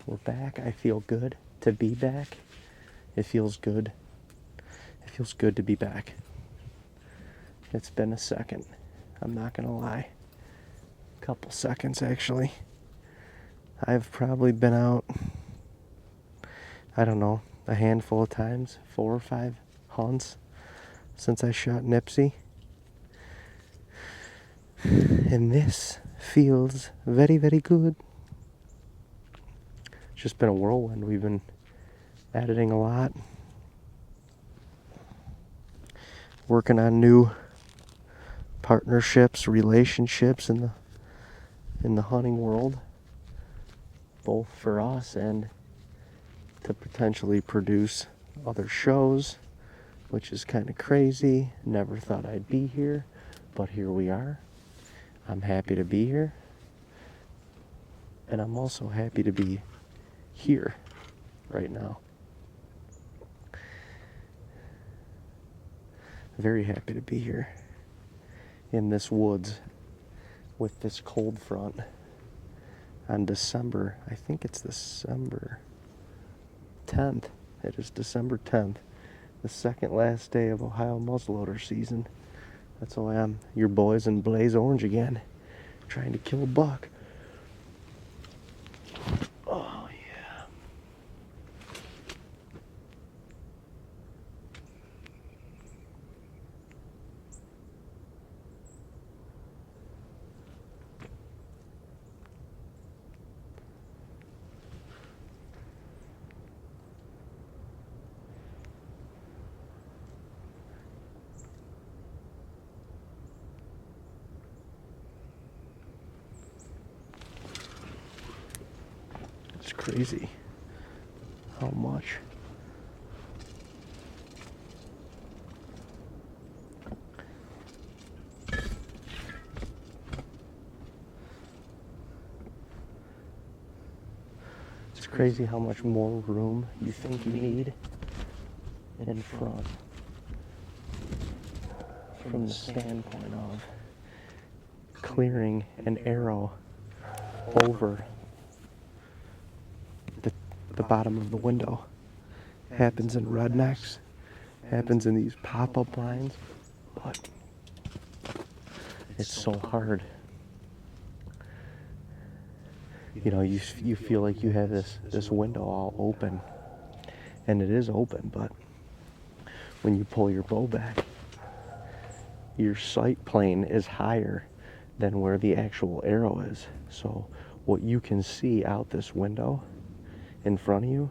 We're back. I feel good to be back. It feels good. It feels good to be back. It's been a second. I'm not gonna lie. A couple seconds, actually. I've probably been out, I don't know, a handful of times, 4 or 5 hunts since I shot Nipsey. And this feels very, very good. It's just been a whirlwind. We've been editing a lot, working on new partnerships, relationships in the hunting world, both for us and to potentially produce other shows, which is kind of crazy. Never thought I'd be here, but here we are. I'm happy to be here, and I'm also happy to be here right now. Very happy to be here in this woods with this cold front on December, I think it's December 10th. It is December 10th, the second last day of Ohio muzzleloader season. That's why I'm your boys in Blaze Orange again, trying to kill a buck. Oh yeah. It's crazy how much crazy how much more room you think you need in front from the standpoint of clearing an arrow over the bottom of the window. Happens in rednecks, happens in these pop-up blinds, but it's so hard. You know, you feel like you have this window all open, and it is open, but when you pull your bow back, your sight plane is higher than where the actual arrow is. So what you can see out this window in front of you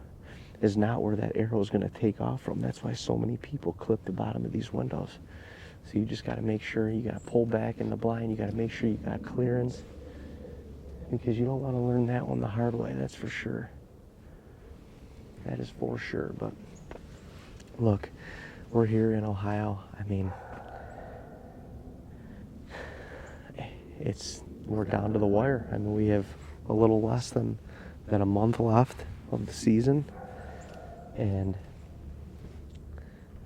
is not where that arrow is going to take off from. That's why so many people clip the bottom of these windows. So you just got to make sure you got to pull back in the blind. You got to make sure you got clearance, because you don't want to learn that one the hard way. That's for sure. That is for sure. But look, we're here in Ohio. I mean, we're down to the wire. I mean, we have a little less than a month left of the season, and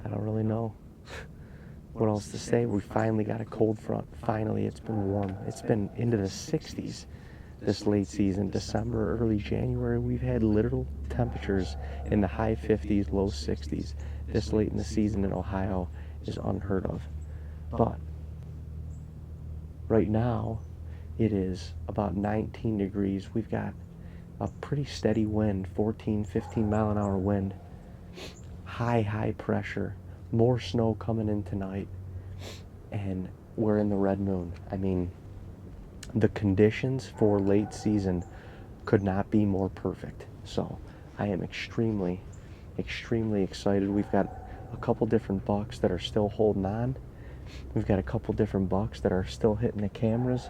I don't really know what else to say. We finally got a cold front. Finally, it's been warm. It's been into the 60s this late season. December, early January, we've had literal temperatures in the high 50s, low 60s. This late in the season in Ohio is unheard of. But right now, it is about 19 degrees. We've got a pretty steady wind, 14, 15 mile an hour wind. High pressure. More snow coming in tonight. And we're in the red moon. I mean, the conditions for late season could not be more perfect. So I am extremely excited. We've got a couple different bucks that are still holding on. We've got a couple different bucks that are still hitting the cameras.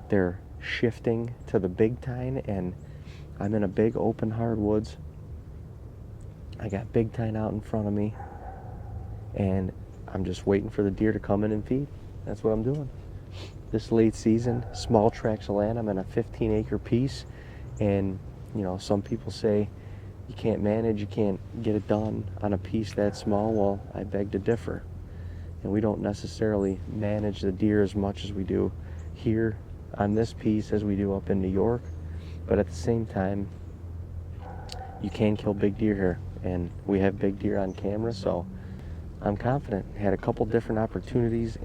They're shifting to the big tine, and I'm in a big open hardwoods. I got big tine out in front of me, and I'm just waiting for the deer to come in and feed. That's what I'm doing. This late season, small tracts of land. I'm in a 15-acre piece, and you know, some people say you can't manage, you can't get it done on a piece that small. Well, I beg to differ. And we don't necessarily manage the deer as much as we do here on this piece as we do up in New York. But at the same time, you can kill big deer here, and we have big deer on camera, so I'm confident. Had a couple different opportunities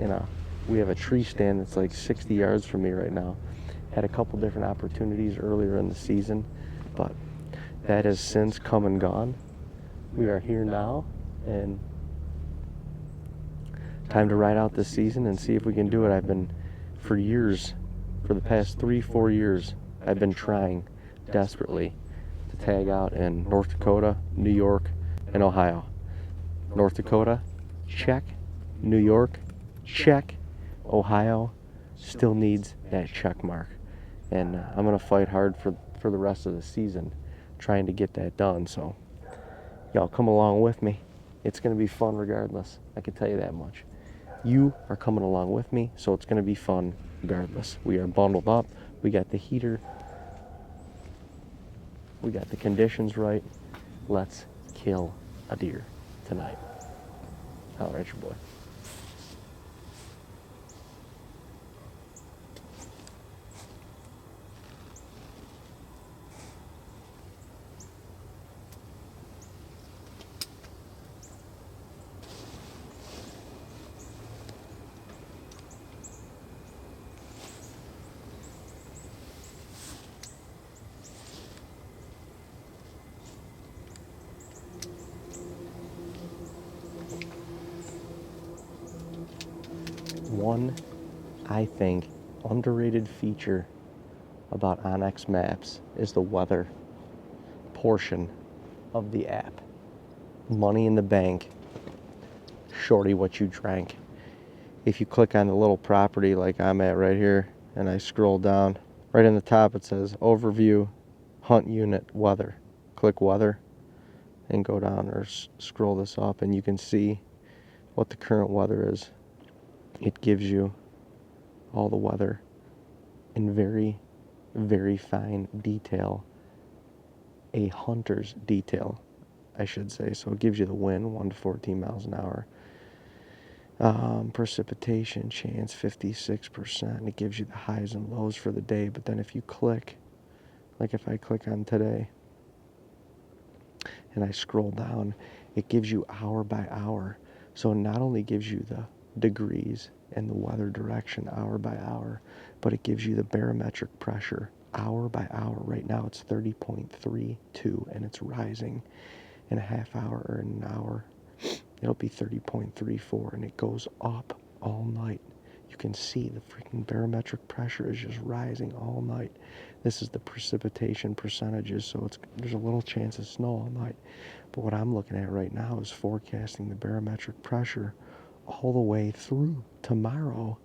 we have a tree stand that's like 60 yards from me right now. Had a couple different opportunities earlier in the season, but that has since come and gone. We are here now, and time to ride out this season and see if we can do it. I've been, for years, for the past 3-4 years, I've been trying desperately to tag out in North Dakota, New York, and Ohio. North Dakota, check. New York, check. Ohio still needs that check mark. And I'm going to fight hard for the rest of the season trying to get that done. So y'all come along with me. It's going to be fun regardless. I can tell you that much. You are coming along with me, so it's going to be fun regardless. We are bundled up. We got the heater. We got the conditions right. Let's kill a deer tonight. Holler at your boy. One, I think, underrated feature about onX Maps is the weather portion of the app. Money in the bank, shorty what you drank. If you click on the little property like I'm at right here and I scroll down, right in the top it says overview, hunt unit, weather. Click weather and go down or scroll this up and you can see what the current weather is. It gives you all the weather in very, very fine detail, a hunter's detail, I should say. So it gives you the wind, 1 to 14 miles an hour. Precipitation chance, 56%. It gives you the highs and lows for the day. But then if you click, like if I click on today, and I scroll down, it gives you hour by hour. So it not only gives you the degrees and the weather direction hour by hour, but it gives you the barometric pressure hour by hour. Right now it's 30.32 and it's rising. In a half hour or in an hour, it'll be 30.34 and it goes up all night. You can see the freaking barometric pressure is just rising all night. This is the precipitation percentages, so there's a little chance of snow all night. But what I'm looking at right now is forecasting the barometric pressure all the way through tomorrow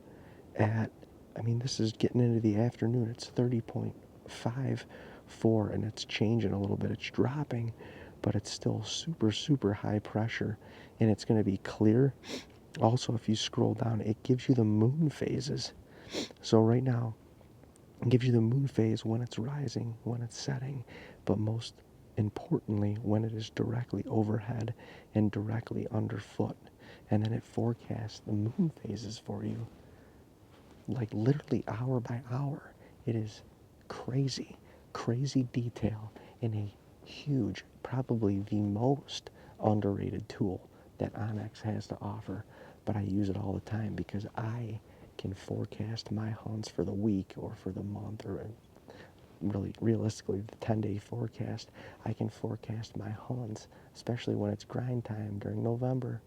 this is getting into the afternoon. It's 30.54 and it's changing a little bit. It's dropping, but it's still super, super high pressure and it's going to be clear. Also, if you scroll down, it gives you the moon phases. So right now, it gives you the moon phase when it's rising, when it's setting, but most importantly, when it is directly overhead and directly underfoot. And then it forecasts the moon phases for you, like literally hour by hour. It is crazy, crazy detail in a huge, probably the most underrated tool that onX has to offer. But I use it all the time because I can forecast my hunts for the week or for the month, or really realistically the 10-day forecast. I can forecast my hunts, especially when it's grind time during November.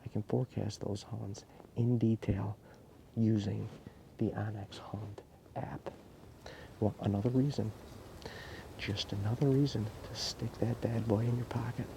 I can forecast those hunts in detail using the onX Hunt app. Well, just another reason to stick that bad boy in your pocket.